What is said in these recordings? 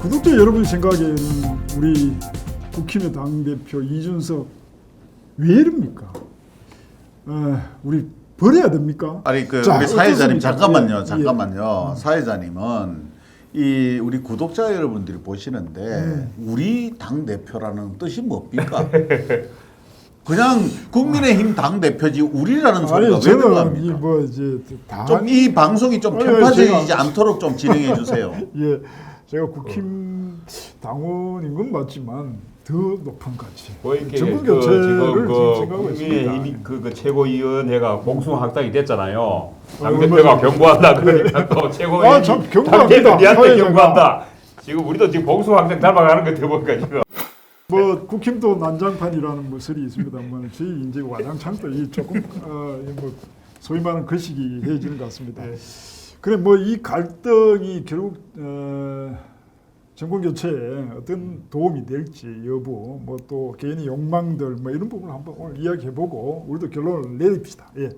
구독자 여러분 생각에는 우리 국힘의 당대표 이준석 왜 이럽니까? 우리 버려야 됩니까? 아니 그 자, 우리 사회자님 어떻습니까? 잠깐만요. 사회자님은 이 우리 구독자 여러분들이 보시는데 우리 당 대표라는 뜻이 뭡니까? 그냥 국민의힘 당 대표지 우리라는 소리가 왜 저는 들어갑니까? 이뭐 이제 다 좀 이 방송이 좀 아니, 편파적이지 않도록 좀 진행해 주세요. 예, 제가 국힘 당원인 건 맞지만 더 높은 가치. 뭐 이렇게 정권 지금 교체를 지금 생각하고 국민의힘 있습니다. 그 최고위원회가 공수 확당이 됐잖아요. 당 얼마 대표가 전에. 경고한다 그러니까 또 최고위원이 참 당 경고합니다. 대표한테 사회자가. 경고한다. 지금 우리도 지금 공수 확당 닮아가는 거 들어보니까 지금. 뭐 국힘도 난장판이라는 뭐 설이 있습니다만 저희 이제 와장창도 이 조금 뭐 소위 말하는 거시기해지는 것 같습니다. 그래 뭐 이 갈등이 결국 정권 교체에 어떤 도움이 될지 여부 뭐 또 개인의 욕망들 뭐 이런 부분을 한번 오늘 이야기해보고 우리도 결론을 내립시다. 예.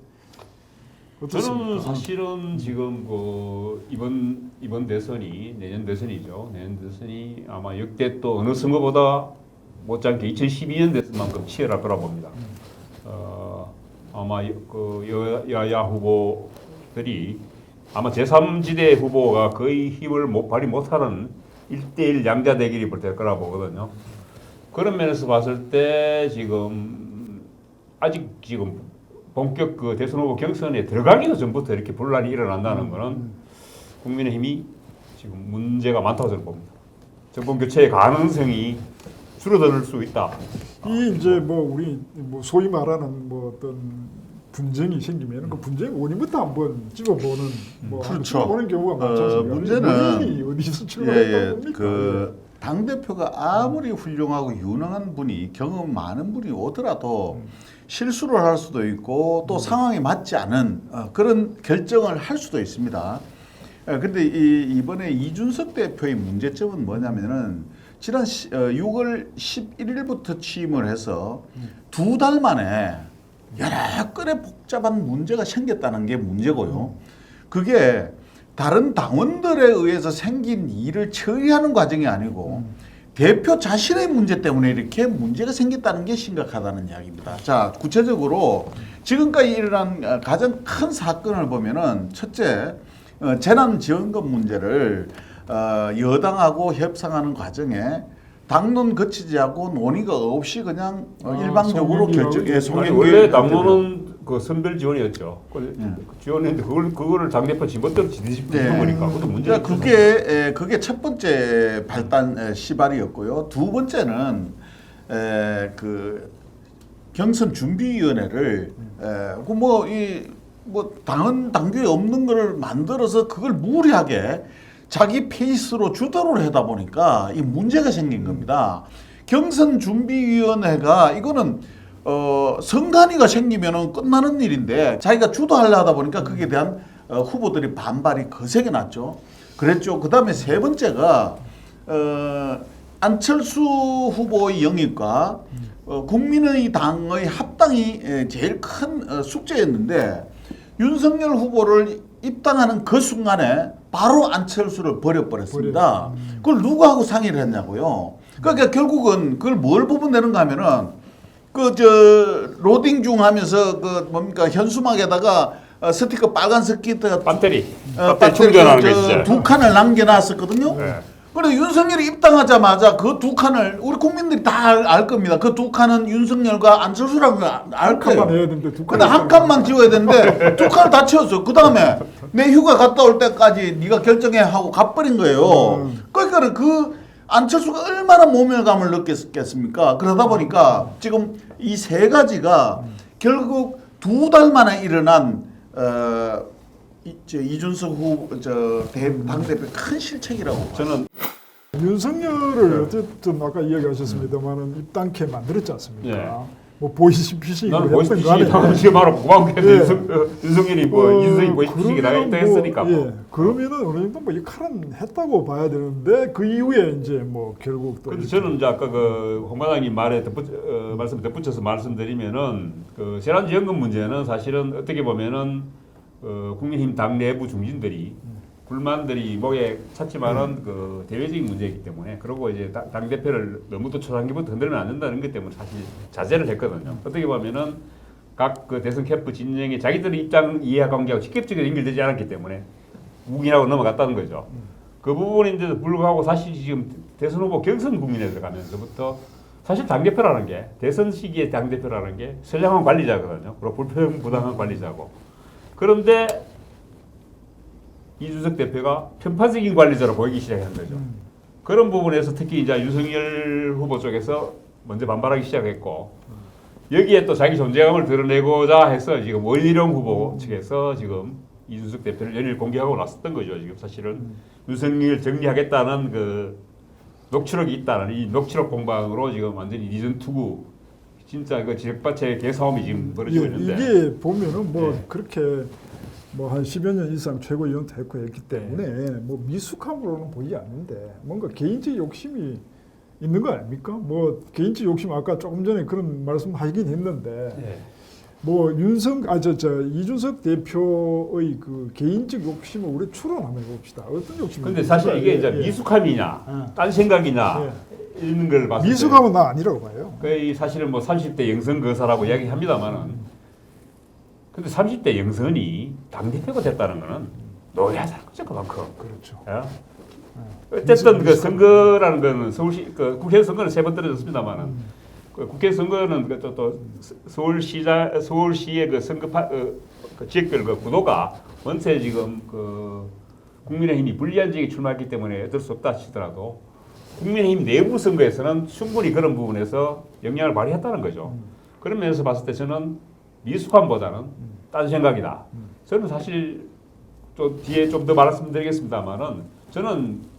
어떻습니까? 저는 사실은 지금 그 이번 대선이 내년 대선이죠. 내년 대선이 아마 역대 또 어느 선거보다 못지않게 2012년 대선만큼 치열할 거라 봅니다. 아마 그 여야 후보들이 아마 제3지대 후보가 거의 힘을 발휘 못하는 1대1 양자 대결이 될 거라 보거든요. 그런 면에서 봤을 때 지금 아직 지금 본격 그 대선 후보 경선에 들어가기도 전부터 이렇게 분란이 일어난다는 것은 국민의힘이 지금 문제가 많다고 저는 봅니다. 정권 교체의 가능성이 줄어들 수 있다. 이 이제 뭐 우리 뭐 소위 말하는 뭐 어떤 분쟁이 생기면 그 분쟁 원인부터 한번 찝어보는 뭐 한번 그렇죠. 찝어보는 경우가 많지 않습니까? 문제는 원인이 어디서 출발했다는 겁니까? 당 대표가 아무리 훌륭하고 유능한 분이 경험 많은 분이 오더라도 실수를 할 수도 있고 또 상황에 맞지 않은 그런 결정을 할 수도 있습니다. 그런데 이번에 이준석 대표의 문제점은 뭐냐면은 지난 6월 11일부터 취임을 해서 두 달 만에 여러 건의 복잡한 문제가 생겼다는 게 문제고요. 그게 다른 당원들에 의해서 생긴 일을 처리하는 과정이 아니고 대표 자신의 문제 때문에 이렇게 문제가 생겼다는 게 심각하다는 이야기입니다. 자, 구체적으로 지금까지 일어난 가장 큰 사건을 보면은 첫째, 재난지원금 문제를 여당하고 협상하는 과정에 당론 거치지 않고 논의가 없이 그냥 일방적으로 결정해 아니, 원래 당론은 그 선별 지원이었죠. 지원했는데 그거를 당대표 지멋대로 지내신 거니까 그것도 문제가. 그게 첫 번째 발단 시발이었고요. 두 번째는 그 경선 준비위원회를 뭐 당규에 없는 거를 만들어서 그걸 무리하게 자기 페이스로 주도를 하다 보니까 이 문제가 생긴 겁니다. 경선준비위원회가 이거는 선관위가 생기면은 끝나는 일인데 자기가 주도하려 하다 보니까 거기에 대한 후보들이 반발이 거세게 났죠. 그랬죠. 그 다음에 세 번째가 안철수 후보의 영입과 국민의당의 합당이 제일 큰 숙제였는데 윤석열 후보를 입당하는 그 순간에 바로 안철수를 버려버렸습니다. 그걸 누구하고 상의를 했냐고요. 그러니까 결국은 그걸 뭘 부분내는가 하면은 로딩 중 하면서 현수막에다가 스티커 빨간 스티커 배터리 충전하는 게 있어요. 두 칸을 남겨놨었거든요. 네. 그런데 윤석열이 입당하자마자 그 두 칸을 우리 국민들이 다 알 겁니다. 그 두 칸은 윤석열과 안철수라는 걸 알 거예요. 한 칸만 해야 되는데 두 칸. 근데 한 칸만 지워야 되는데 두 칸을 다 채웠어. 그 다음에 내 휴가 갔다 올 때까지 네가 결정해 하고 가버린 거예요. 그러니까 그 안철수가 얼마나 모멸감을 느꼈겠습니까? 그러다 보니까 지금 이 세 가지가 결국 두 달 만에 일어난 이준석 당대표의 큰 실책이라고 저는 윤석열을 어쨌든 아까 이야기하셨습니다만은 입당케 만들었지 않습니까? 네. 뭐 보이스피싱 나는 했던 보이스피싱이 간에 지금 바로 고맙게 예. 윤석열이 이준석이 보이스피싱이 나가겠다 했으니까. 그러면은 어느 정도 뭐 이 칼은 했다고 봐야 되는데 그 이후에 이제 뭐 결국 또. 근데 저는 이제 아까 그 홍 과장님 말에 말씀 덧붙여서 말씀드리면은 그 재난지원금 문제는 사실은 어떻게 보면은 국민의힘 당 내부 중진들이 불만들이 목에 찼지만은 그 대외적인 문제이기 때문에 그리고 이제 당 대표를 너무 또 초상기부터 흔들면 안 된다는 것 때문에 사실 자제를 했거든요. 어떻게 보면은 각 그 대선 캠프 진영이 자기들의 입장 이해관계하고 직접적으로 연결되지 않았기 때문에 묵인하고 넘어갔다는 거죠. 그 부분인데도 불구하고 사실 지금 대선 후보 경선 국민에 들어가면서부터 사실 당대표라는 게 대선 시기에 당대표라는 게 선량한 관리자거든요. 그리고 불평부당한 관리자고. 그런데 이준석 대표가 편파적인 관리자로 보이기 시작한 거죠. 그런 부분에서 특히 이제 윤석열 후보 쪽에서 먼저 반발하기 시작했고 여기에 또 자기 존재감을 드러내고자 해서 지금 원희룡 후보 측에서 지금 이준석 대표를 연일 공개하고 나섰던 거죠. 지금 사실은 윤석열 정리하겠다는 그 녹취록이 있다는 이 녹취록 공방으로 지금 완전히 이전 투구 진짜 그 지역밭의 개싸움이 지금 벌어지고 있는데 이게 보면은 뭐 네. 그렇게 뭐 한 10여 년 이상 최고위원도 했고 했기 때문에 뭐 미숙함으로는 보이지 않는데 뭔가 개인적 욕심이 있는 거 아닙니까? 뭐 개인적 욕심 아까 조금 전에 그런 말씀하시긴 했는데 네. 뭐 이준석 대표의 그 개인적 욕심을 우리 추론 한번 해봅시다. 어떤 욕심이? 근데 사실 이게 이제 미숙함이냐, 딴 생각이냐 이런 걸 봤을 때 미숙함은 나 아니라고 봐요. 거의 사실은 뭐 30대 영선 거사라고 이야기합니다만은 근데 30대 영선이 당대표가 됐다는 거는 노래하자는 거죠, 그만큼. 그렇죠. 예? 어쨌든 그 선거라는 거는 서울시 그 국회 선거는 3번 떨어졌습니다만은 그 국회 선거는 또 서울시의 그 선거파 그 지역별 그 구도가 원체 지금 그 국민의힘이 불리한 지역에 출마했기 때문에 어쩔 수 없다 치더라도 국민의힘 내부 선거에서는 충분히 그런 부분에서 영향을 발휘했다는 거죠. 그런 면에서 봤을 때 저는 미숙함보다는 딴 생각이다. 저는 사실 좀 뒤에 좀 더 말씀드리겠습니다만은 저는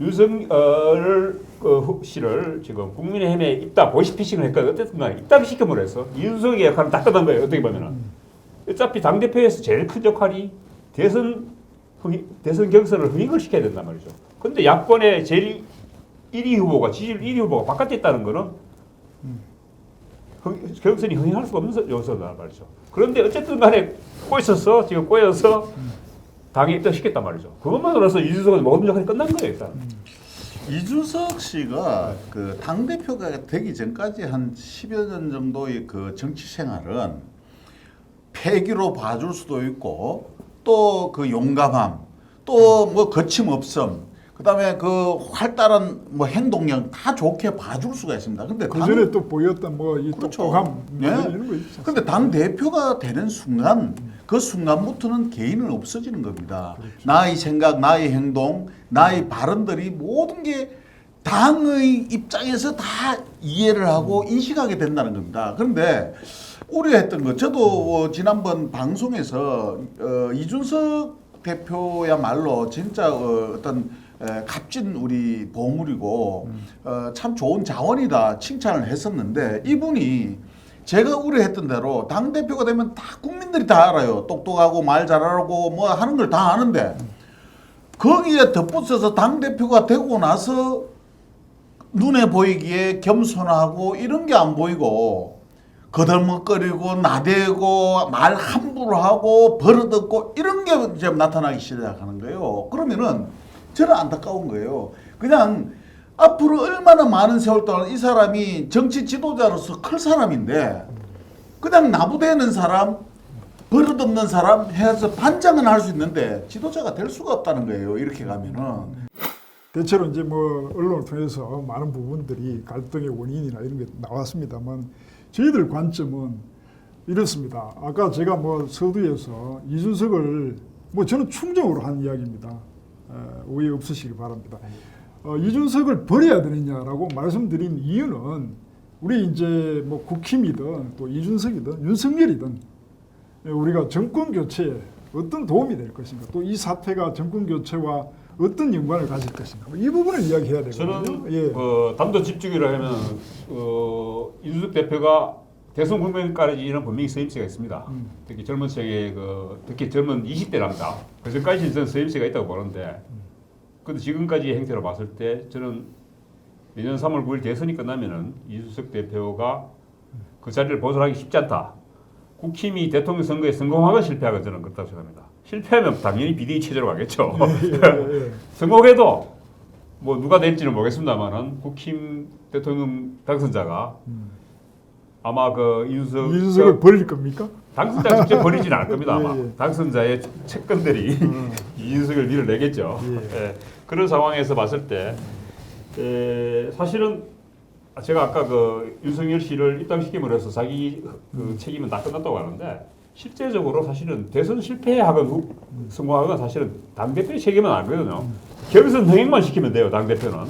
윤석열 씨를 지금 국민의힘에 입당 보이스피싱을 했거든. 어쨌든 간에 입당 시켜버려 했어. 이준석의 역할은 다 끝난 거예요. 어떻게 보면은. 어차피 당대표에서 제일 큰 역할이 대선 경선을 흥행을 시켜야 된단 말이죠. 근데 야권의 제일 1위 후보가 지지율 1위 후보가 바깥에 있다는 거는 경선이 흥행할 수가 없는 요소다 말이죠. 그런데 어쨌든 간에 지금 꼬여서 당에 입당시켰단 말이죠. 그것만으로서 이준석은 모든 역할이 끝난 거예요, 일단. 이준석 씨가 그 당대표가 되기 전까지 한 10여 년 정도의 그 정치 생활은 패기로 봐줄 수도 있고 또 그 용감함 또 뭐 거침없음 그다음에 그 활달한 뭐 행동력 다 좋게 봐줄 수가 있습니다. 근데 그 전에 또 보였던 뭐 이 그렇죠. 똑똑함 네. 이런 거 있죠. 근데 당 대표가 되는 순간 그 순간부터는 개인은 없어지는 겁니다. 그렇죠. 나의 생각, 나의 행동, 나의 발언들이 모든 게 당의 입장에서 다 이해를 하고 인식하게 된다는 겁니다. 그런데 우려했던 거 저도 지난번 방송에서 이준석 대표야말로 진짜 어떤 값진 우리 보물이고 참 좋은 자원이다 칭찬을 했었는데 이분이 제가 우려했던 대로 당대표가 되면 다 국민들이 다 알아요. 똑똑하고 말 잘하고 뭐 하는 걸 다 아는데 거기에 덧붙여서 당대표가 되고 나서 눈에 보이기에 겸손하고 이런 게 안 보이고 거들먹거리고 나대고 말 함부로 하고 버릇없고 이런 게 이제 나타나기 시작하는 거예요. 그러면은 저는 안타까운 거예요. 그냥 앞으로 얼마나 많은 세월 동안 이 사람이 정치 지도자로서 클 사람인데 그냥 나부대는 사람, 버릇없는 사람 해서 반장은 할 수 있는데 지도자가 될 수가 없다는 거예요. 이렇게 가면은. 대체로 이제 뭐 언론을 통해서 많은 부분들이 갈등의 원인이나 이런 게 나왔습니다만 저희들 관점은 이렇습니다. 아까 제가 뭐 서두에서 이준석을 뭐 저는 충정으로 한 이야기입니다. 오해 없으시기 바랍니다. 이준석을 버려야 되느냐라고 말씀드린 이유는 우리 이제 뭐 국힘이든 또 이준석이든 윤석열이든 우리가 정권 교체에 어떤 도움이 될 것인가 또 이 사태가 정권 교체와 어떤 연관을 가질 것인가 이 부분을 이야기해야 되거든요. 저는 예. 담도 집중이라 하면 이준석 대표가 대선 국면까지는 분명히 서임세가 있습니다. 특히 젊은 층의 특히 젊은 20대 남자 그전까지는 저는 서임세가 있다고 보는데 근데 지금까지의 행태로 봤을 때 저는 내년 3월 9일 대선이 끝나면은 이준석 대표가 그 자리를 보존하기 쉽지 않다. 국힘이 대통령 선거에 성공하건 실패하건 저는 그렇다고 생각합니다. 실패하면 당연히 비대위 체제로 가겠죠. 예. 성공해도 뭐 누가 될지는 모르겠습니다만은 국힘 대통령 당선자가 아마 그 이준석을 버릴 겁니까? 당선자 직접 버리지는 않을 겁니다. 아마 예. 당선자의 채권들이 이준석을 밀어내겠죠. 예. 예. 그런 상황에서 봤을 때 사실은 제가 아까 그 윤석열 씨를 입당시킴으로써 자기 그 책임은 다 끝났다고 하는데 실제적으로 사실은 대선 실패하건 성공하건 사실은 당대표의 책임은 아니거든요. 경선 흥행만 시키면 돼요. 당대표는.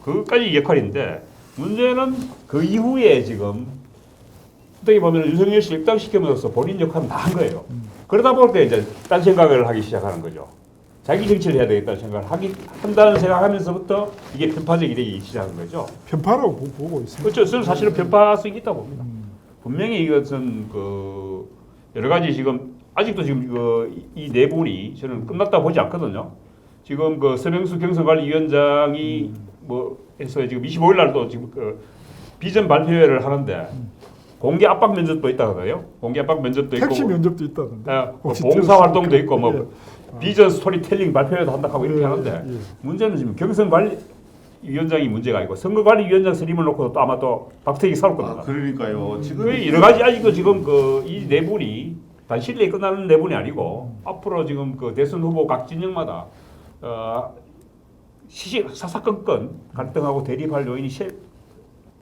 그것까지 역할인데 문제는 그 이후에 지금 어떻게 보면 윤석열 씨 입당시킴으로써 본인 역할은 다 한 거예요. 그러다 보니까 이제 딴 생각을 하기 시작하는 거죠. 자기 정치를 해야 되겠다는 생각을 한다는 생각하면서부터 이게 편파적이 되기 시작한 거죠. 편파라고 보고 있습니다. 그렇죠. 저는 사실은 편파성이 있다고 봅니다. 분명히 이것은 그 여러 가지 지금 아직도 지금 이 내분이 저는 끝났다 보지 않거든요. 지금 그 서명수 경선관리위원장이 뭐 해서 지금 25일 날도 지금 그 비전 발표회를 하는데 공개 압박 면접도 있다고요. 공개 압박 면접도 있고 택시 면접도 있다던데. 뭐 봉사 활동도 있고 뭐 예. 비전 스토리텔링 발표회도 한다고 하고 이렇게 예, 하는데 예. 문제는 지금 경선관리위원장이 문제가 아니고 선거관리위원장 선임을 놓고도 또 아마 또 박태기 싸울 겁니다. 그러니까요. 지금 그 여러 가지 아직도 지금 그 이 내분이 단실 내에 끝나는 내분이 아니고 앞으로 지금 그 대선 후보 각 진영마다 사사건건 갈등하고 대립할 요인이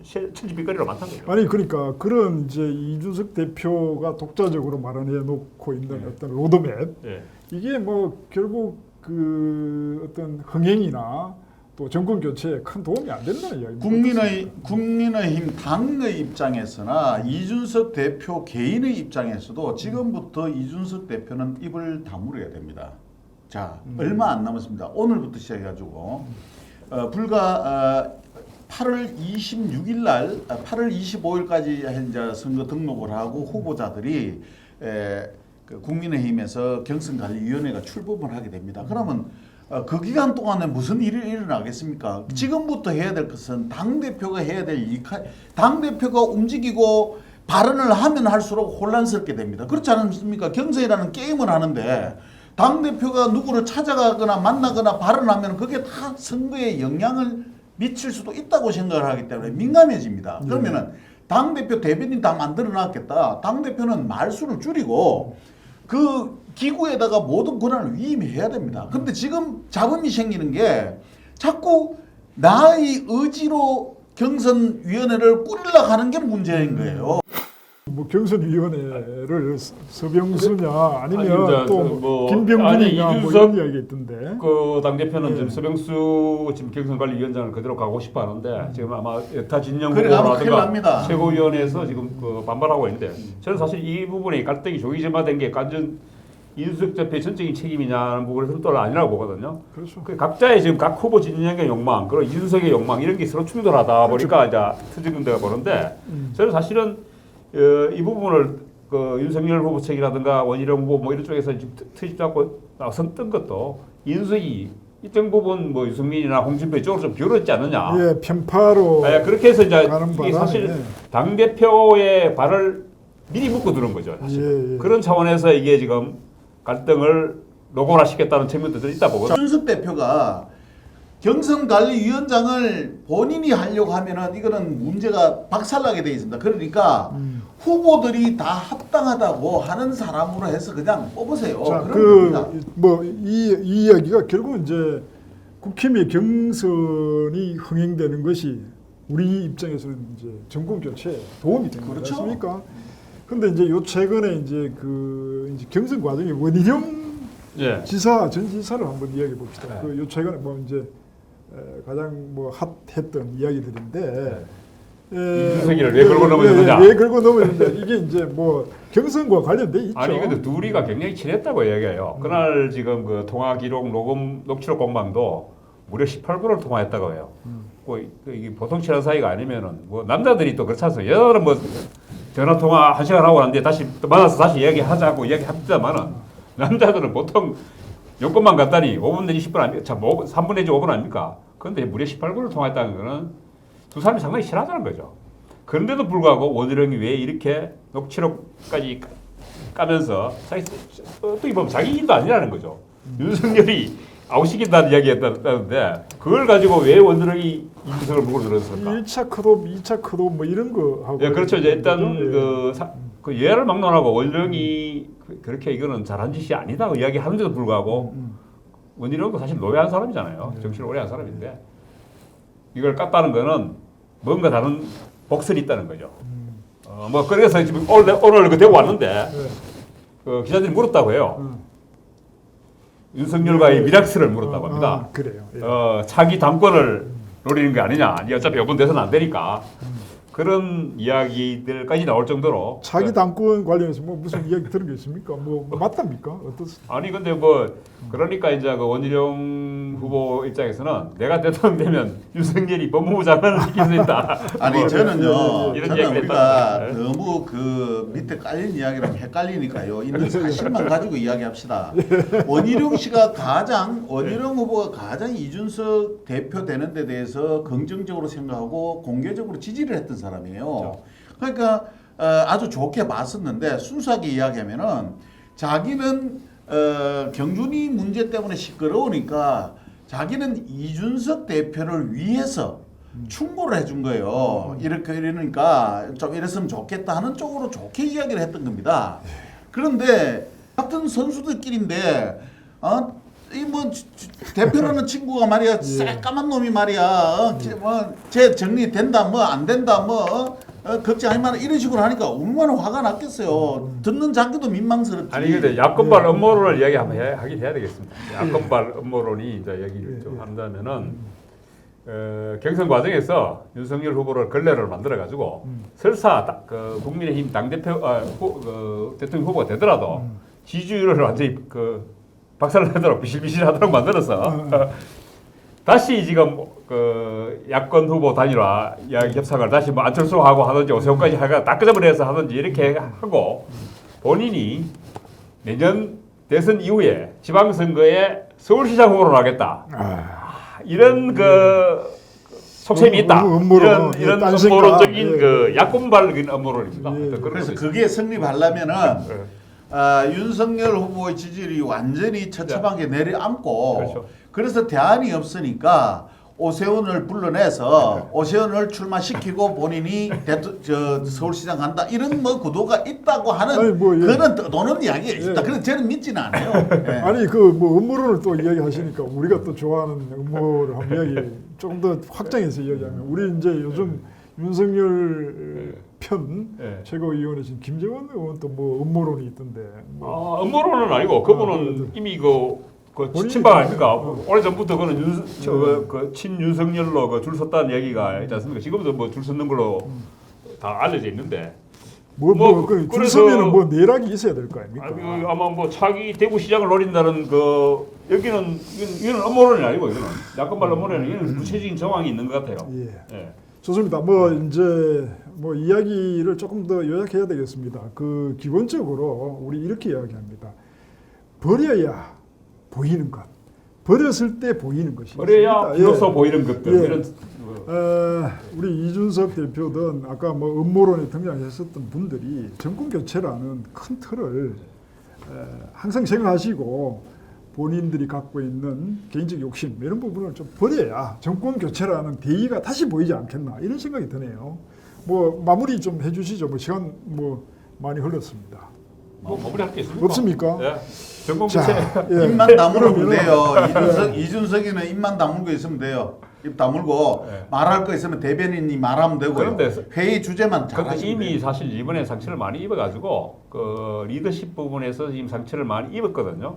천지빛거리로 많다는 거죠. 아니 그러니까 그런 이제 이준석 대표가 독자적으로 마련해 놓고 있는 어떤 로드맵 예. 이게 뭐 결국 그 어떤 흥행이나 또 정권 교체에 큰 도움이 안 된다는 이야기입니다. 국민의힘 당의 입장에서나 이준석 대표 개인의 입장에서도 지금부터 이준석 대표는 입을 다물어야 됩니다. 자, 얼마 안 남았습니다. 오늘부터 시작해가지고 불과 8월 26일 날, 8월 25일까지 이제 선거 등록을 하고 후보자들이 그 국민의힘에서 경선관리위원회가 출범을 하게 됩니다. 그러면 그 기간 동안에 무슨 일이 일어나겠습니까? 지금부터 해야 될 것은 당대표가 해야 될 당대표가 움직이고 발언을 하면 할수록 혼란스럽게 됩니다. 그렇지 않습니까? 경선이라는 게임을 하는데 당대표가 누구를 찾아가거나 만나거나 발언하면 그게 다 선거에 영향을 미칠 수도 있다고 생각을 하기 때문에 민감해집니다. 그러면은 당대표 대변인 다 만들어 놨겠다. 당대표는 말수를 줄이고 그 기구에다가 모든 권한을 위임해야 됩니다. 그런데 지금 잡음이 생기는 게 자꾸 나의 의지로 경선위원회를 꾸리려고 하는 게 문제인 거예요. 뭐 경선위원회를 서병수냐 아니면 아닙니다. 또 뭐, 김병준이냐 아니, 뭐 이준석 이런 이야기가 있던데. 그 당대표는 예. 지금 서병수 지금 경선관리위원장을 그대로 가고 싶어 하는데 지금 아마 여타 진영 그래 가면 큰일 후보라든가 납니다. 최고위원회에서 지금 그 반발하고 있는데 저는 사실 이 부분에 갈등이 조기제마된 게 완전 이준석 대표의 전적인 책임이냐는 부분을 선도는 아니라고 보거든요. 그렇죠. 그 각자의 지금 각 후보 진영의 욕망, 그리고 이준석의 욕망 이런 게 서로 충돌하다 보니까 이제 터지는 데가 보는데 저는 사실은 이 부분을 그 윤석열 후보 측이라든가 원희룡 후보 뭐 이런 쪽에서 지금 트집 잡고 나섰던 것도 이준석이 일정 부분 뭐 유승민이나 홍준표 쪽으로 좀 기울었지 않느냐. 예, 편파로 예, 그렇게 해서 이제 가는 이게 바람에, 사실 예. 당 대표의 발을 미리 묶어 두는 거죠. 사실. 예, 예. 그런 차원에서 이게 지금 갈등을 노골화시켰다는 측면도 있다 보거든요. 이준석 대표가 경선관리위원장을 본인이 하려고 하면은 이거는 문제가 박살나게 돼 있습니다. 그러니까 후보들이 다 합당하다고 하는 사람으로 해서 그냥 뽑으세요. 자, 그런 겁니다. 이 이야기가 결국 이제 국힘의 경선이 흥행되는 것이 우리 입장에서는 이제 정권 교체에 도움이 되는 거지 그렇죠. 않습니까? 근데 이제 요 최근에 이제 그 이제 경선 과정에 원희룡 예. 전 지사를 한번 이야기해 봅시다. 네. 그 요 최근에 뭐 이제 가장 뭐 핫했던 이야기들인데. 이준석이를 왜 걸고 넘어졌느냐? 왜 걸고 넘어졌는데 이게 이제 뭐 경선과 관련돼 있죠. 아니 근데 둘이가 굉장히 친했다고 이야기해요. 그날 지금 그 통화 기록 녹취록 공방도 무려 18분을 통화했다고 해요. 뭐 이게 보통 친한 사이가 아니면은 뭐 남자들이 또 그렇지 않습니까? 여자들은 뭐 전화 통화 1시간 하고 하는데 다시 또 만나서 다시 이야기하자고 이야기합니다만은 남자들은 보통 용건만 갔다니 5분 내지 10분 아닙니까? 참 3분 내지 5분 아닙니까? 그런데 무려 18분을 통화했다는 거는 두 사람이 상당히 친하다는 거죠. 그런데도 불구하고 원희룡이 왜 이렇게 녹취록까지 까면서 어떻게 보면 자기 일도 아니라는 거죠. 윤석열이 아웃시킨다는 이야기였다는데 그걸 가지고 왜 원드럭이 이준석을 물고 들었을까? 1차 컷오프, 2차 컷오프 뭐 이런 거 하고. 예, 그렇죠. 이제 일단 예. 그 예를 막론하고 원희룡이 그렇게 이거는 잘한 짓이 아니다 이야기하는데도 불구하고 원희룡도 사실 노예한 사람이잖아요. 정치를 오래 한 사람인데 이걸 깠다는 거는 뭔가 다른 복선이 있다는 거죠. 뭐 그래서 지금 오늘 그 대고 왔는데 예. 그 기자들이 물었다고 해요. 윤석열과의 미락스를 물었다고 합니다. 그래요. 예. 차기 당권을 노리는 게 아니냐. 이 어차피 이번 대선 안 되니까 그런 이야기들까지 나올 정도로 차기 당권 관련해서 뭐 무슨 이야기 들은 게 있습니까? 뭐 맞답니까? 어떻습니까? 아니 근데 뭐 그러니까 이제 그 원희룡 후보 입장에서는 내가 대통령 되면 윤석열이 법무부 장관을 시킬 수 있다. 아니 뭐 저는요. 이런 저는 이야기를 우리가 했다는 거예요. 너무 그 밑에 깔린 이야기랑 헷갈리니까요. 있는 사실만 가지고 이야기합시다. 원희룡 후보가 가장 이준석 대표 되는 데 대해서 긍정적으로 생각하고 공개적으로 지지를 했던 사람이에요. 그러니까 아주 좋게 봤었는데 순수하게 이야기하면은 자기는 경준이 문제 때문에 시끄러우니까 자기는 이준석 대표를 위해서 충고를 해준 거예요. 이러니까 좀 이랬으면 좋겠다 하는 쪽으로 좋게 이야기를 했던 겁니다. 그런데 같은 선수들끼리인데 이 뭐 대표라는 친구가 말이야 새까만 놈이 말이야 쟤 정리된다 뭐 안 된다 뭐 걱정할 만한 이런 식으로 하니까 얼마나 화가 났겠어요. 듣는 자기도 민망스럽지. 아니 근데 야권발 음모론을 이야기 한번 하긴 해야 되겠습니다. 야권발 음모론이 이제 얘기를 좀 한다면은 경선 과정에서 윤석열 후보를 걸레를 만들어 가지고 설사 그 국민의힘 당 대표 대통령 후보가 되더라도 지지율을 완전히 박살내도록 비실비실하도록 만들어서 다시 지금 그 야권 후보 단일화 이야기 협상을 다시 뭐 안철수하고 하든지 오세훈까지 하가 다 끄집어내서 하든지 이렇게 하고 본인이 내년 대선 이후에 지방선거에 서울시장 후보를 하겠다. 이런 그 속셈이 있다. 이런 음모론적인 그 야권발 음모론입니다. 그래서 그게 성립하려면은 윤석열 후보의 지지율이 완전히 처참하게 내려앉고 그렇죠. 그래서 대안이 없으니까 오세훈을 불러내서 오세훈을 출마시키고 본인이 서울시장 간다 이런 뭐 구도가 있다고 하는 아니, 뭐, 예. 그런 노는 이야기가 있다. 예. 그래서 저는 믿지는 않아요. 예. 아니 그 뭐 음모론을 또 이야기하시니까 우리가 또 좋아하는 음모를 한번 이야기 조금 더 확장해서 이야기하면 우리 이제 요즘 윤석열 편 최고위원이신 김재원 의원 또 뭐 음모론이 있던데. 음모론은 아니고 그분은 이미 그 친박 아닙니까? 오래 전부터 그는 친윤석열로 줄 섰다는 얘기가 있지 않습니까? 지금도 뭐 줄 섰는 걸로 다 알려져 있는데. 줄 서면은 뭐 내락이 있어야 될 거 아닙니까? 아마 뭐 차기 대구시장을 노린다는 여기는 이건 음모론이 아니고 이거는 야권발 음모론이 이건 구체적인 정황이 있는 것 같아요. 예. 좋습니다. 뭐 이제 뭐 이야기를 조금 더 요약해야 되겠습니다. 그 기본적으로 우리 이렇게 이야기합니다. 버려야 보이는 것, 버렸을 때 보이는 것이 버려야 비로소 보이는 것들 이런. 우리 이준석 대표든 아까 뭐 음모론에 등장했었던 분들이 정권 교체라는 큰 틀을 항상 생각하시고 본인들이 갖고 있는 개인적 욕심 이런 부분을 좀 버려야 정권 교체라는 대의가 다시 보이지 않겠나 이런 생각이 드네요. 뭐 마무리 좀 해주시죠. 뭐 시간 뭐 많이 흘렀습니다. 뭐 마무리할 게 있습니까? 없습니까? 예. 정권 교체. 입만 다물면 돼요. 이준석이는 입만 다물고 있으면 돼요. 입 다물고 말할 거 있으면 대변인이 말하면 되고요. 회의 주제만 잘하시면 이미 돼요. 사실 이번에 상처를 많이 입어가지고 그 리더십 부분에서 지금 상처를 많이 입었거든요.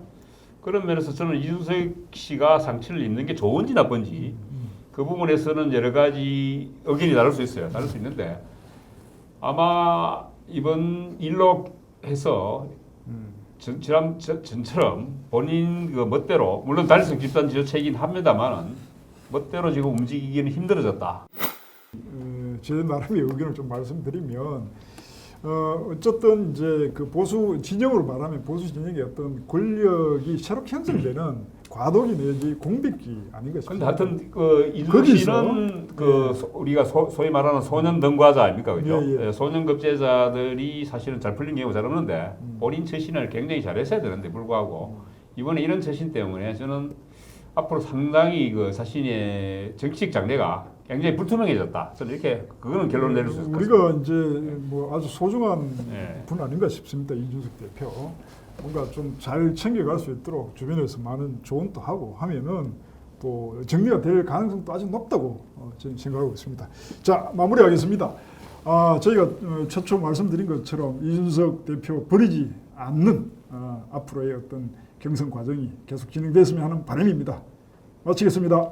그런 면에서 저는 이준석 씨가 상처를 입는 게 좋은지 나쁜지 그 부분에서는 여러 가지 의견이 다를 수 있어요. 다를 수 있는데 아마 이번 일로 해서 전처럼 본인 그 멋대로 물론 단일성 집단 지도체이긴 합니다만은 멋대로 지금 움직이기는 힘들어졌다. 제 나름의 의견을 좀 말씀드리면 어쨌든 이제 그 보수 진영으로 말하면 보수 진영의 어떤 권력이 새롭게 형성되는 과도기 내지 공백기 아닌가 근데 싶습니다. 하여튼 그 이준석 거기서, 씨는 그 우리가 소위 말하는 소년 등과자 아닙니까, 그죠? 예, 예. 소년 급제자들이 사실은 잘 풀린 경우가 잘 없는데 본인 처신을 굉장히 잘했어야 되는데 불구하고 이번에 이런 처신 때문에 저는 앞으로 상당히 그 자신의 정치적 장래가 굉장히 불투명해졌다. 저는 이렇게 그거는 결론을 내릴 수 있을 것 같습니다. 우리가 이제 뭐 아주 소중한 예. 분 아닌가 싶습니다. 이준석 대표. 뭔가 좀 잘 챙겨갈 수 있도록 주변에서 많은 조언도 하고 하면은 또 정리가 될 가능성도 아주 높다고 저는 생각하고 있습니다. 자, 마무리하겠습니다. 저희가 최초 말씀드린 것처럼 이준석 대표 버리지 않는 앞으로의 어떤 경선 과정이 계속 진행됐으면 하는 바람입니다. 마치겠습니다.